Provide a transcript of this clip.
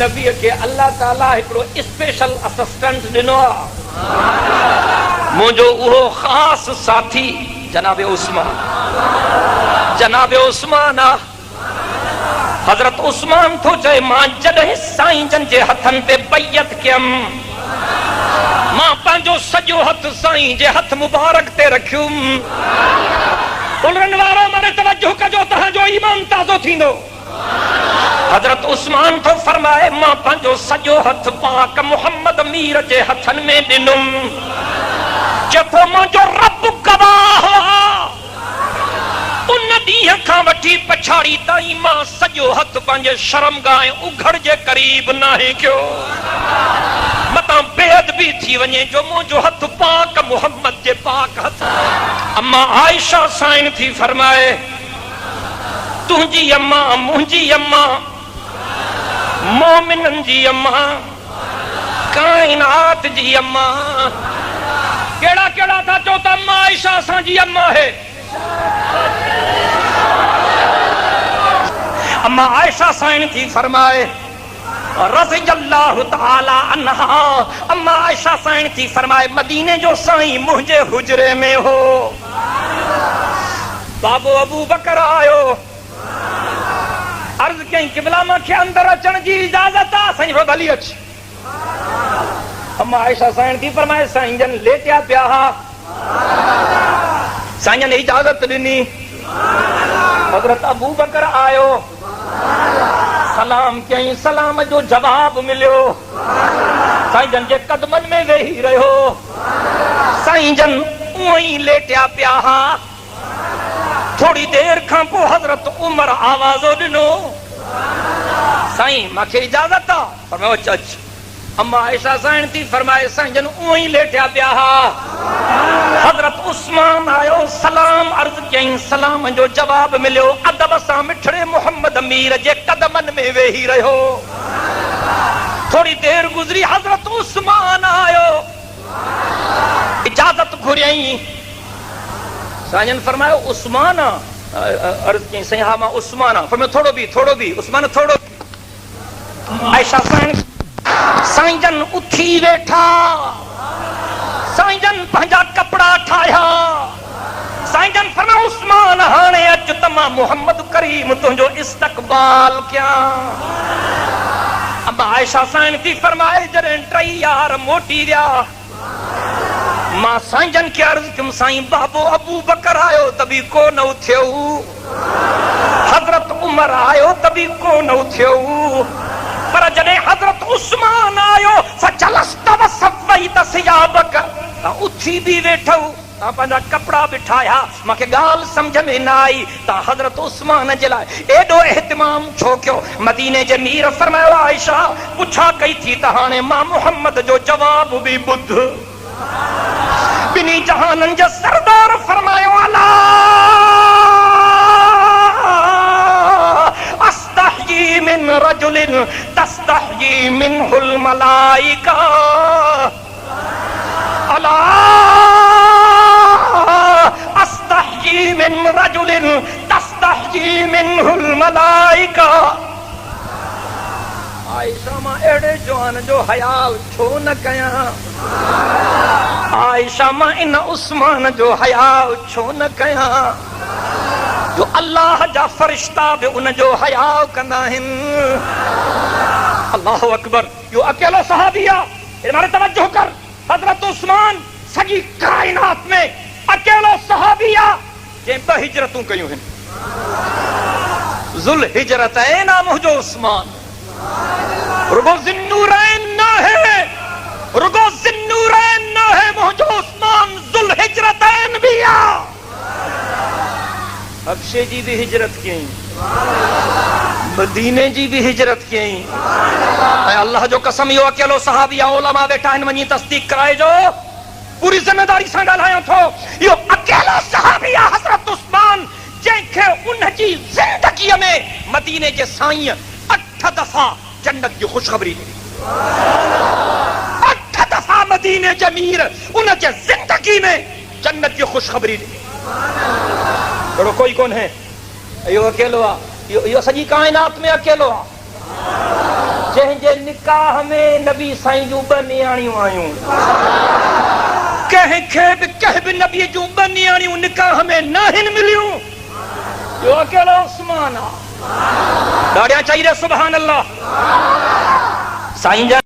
नबी के अल्लाह ताला हिकिड़ो स्पेशल असिस्टेंट ॾिनो आहे, मुंहिंजो उहो ख़ासि साथी जनाब उस्मान। जनाब उस्मान आहे। हज़रत उस्मान थो चए, मां जॾहिं साईं जन जे हथनि ते बैयत कयमि, मां पंहिंजो सॼो हथ साईं जे हथ मुबारक ते रखियुमि। उलरनि वारो माने तवज्जो कजो, तव्हांजो ईमान ताज़ो थींदो। हज़रत उस्मान थो फरमाए, मां पंहिंजो सॼो हथ पाक मुहम्मद मीर जे हथनि में ॾिनुमि। चयो मुंहिंजो रब गवाह आहे, उन ॾींहं खां वठी पछाड़ी ताईं मां सॼो हथ पंहिंजे शर्मगाह उघड़ जे क़रीब नाहे कयो। मतां बेअदबी थी वञे जो मुंहिंजो हथ पाक मुहम्मद जे पाक हथ। अम्मा आयशा साईं थी फरमाए, तुंहिंजी अम्मा, मुंहिंजी अम्मा, मोमिननि जी अम्मा, काइनात जी अम्मा। केड़ा केड़ा था चो त अम्मा आयशा असांजी अम्मा है। अम्मा आयशा साईं थी फरमाए रज़ियल्लाहु ताला अन्हा, अम्मा आयशा साईं थी फरमाए, मदीने जो साईं मुंहिंजे हुजरे में हो। बाबो अबू बकर आयो, अर्ज कई क़िबला मूंखे अंदर अचण जी इजाज़त आहे। साईं रो भली अच। अम्मा आयशा साईं थी फरमाए, साईं जन लेटिया पिया हा, साईं जन इजाज़त ॾिनी। हज़रत अबू बकर आयो, सलाम कयईं, सलाम जो जवाब मिलियो। साईं जन जे कदमनि में वेही रहियो। साईं जन उहो ई लेटिया पिया हा। थोड़ी देर खां पोइ हज़रत उमर आवाज़ो ॾिनो, साईं मूंखे इजाज़त आहे। फरमायो अच अच। अम्मा आयशा साईं थी फरमाए, साईं जन उहो ई लेटिया पिया हा। हज़रत उस्मान आयो, सलाम अर्ज़ कयईं, सलाम जो जवाब मिलियो। अदब सां मिठड़े मुहम्मद अमीर जे कदमनि में वेही रहियो। थोड़ी देर गुज़री, हज़रत उस्मान आयो, इजाज़त घुरियईं। साईं जन फरमायो उस्मान? अर्ज़ कयईं, साईं हा मां उस्मान आहियां। फरमायो थोड़ो भी उस्मान थोड़ो। आयशा साईं जन उथी वेठा। साईं जन पंहिंजा कपड़ा ठाहिया। साईं जन फरमायो उस्मान हाणे अच त मां मुहम्मद करीम तुंहिंजो इस्तक़बाल कयां। अम्मा आयशा साईं थी फरमाए, जॾहिं टई यार मोटी विया, मां साईं जन खे अर्ज़ कयुमि, साईं बाबो अबू बकर आयो त बि को न उथियो, हज़रत उमर आयो त बि को न उथियो, पर जॾहिं हज़रत उस्मान आयो फजलस्त वसवैत सियाबक, तव्हां उथी बि वेठो, तव्हां पंहिंजा कपड़ा बि ठाहिया। मूंखे ॻाल्हि सम्झ में न आई, तव्हां हज़रत उस्मान जे लाइ एॾो एहतिमाम छो कयो? मदीने जे मीर फरमायो, आयशा पुछा कई थी त हाणे मां मुहम्मद जो जवाब बि ॿुध। बिनी जहाननि जा सरदार फरमायो, अला अस्तहयी मिन रजुलिन तस्तहयी मिनहुल मलाइका, अला अस्तहयी मिन रजुलिन तस्तहयी मिनहुल मलाइका। आयशा मां अहिड़े जवान जो हयाल छो न कयां? आयशा मां इन उस्मान जो हयाल छो न कयां जो अल्लाह जा फरिश्ता बि उन जो हयाल कंदा आहिनि। अल्लाहु अकबर। यो अकेलो सहाबी आहे। मारे तवज्जो कर, हज़रत उस्मान सॼी काइनात में अकेलो सहाबी आहे जंहिं 2 हिजरतूं कयूं आहिनि। ज़ुल हिजरतैन मुंहिंजो उस्मान, रुगो ज़िन्नूरैन न है, रुगो ज़िन्नूरैन न है, मुंहिंजो उस्मान ज़ुल हिजरतैन भी आहे। हबशे जी भी हिजरत कयईं, मदीने जी भी हिजरत कयईं। ऐं अल्लाह जो कसम, इहो अकेलो सहाबी आहे। उलमा वेठा आहिनि, वञी तस्दीक कराइजो। पूरी ज़िम्मेदारी सां ॻाल्हायां थो, इहो अकेलो सहाबी आहे हज़रत उस्मान जंहिंखे उन जी ज़िंदगीअ में मदीने जे साईं 8 दफ़ा जन्नत जी ख़ुशख़बरी ॾिनी। 8 दफ़ा मदीने जे मीर उन जे ज़िंदगी में जन्नत जी ख़ुशख़बरी ॾिनी। अहिड़ो कोई कोन है, इहो अकेलो आहे। इहो सॼी काइनात में अकेलो आहे। जंहिंजे निकाह में नबी साईं जूं ॿ नियाणियूं आयूं, कंहिं बि नबी जूं ॿ नियाणियूं निकाह में न आहिनि मिलियूं, जो अकेलो उस्मान आहे। ॾाढा चाहिए सुभान अल्लाह। साईं जा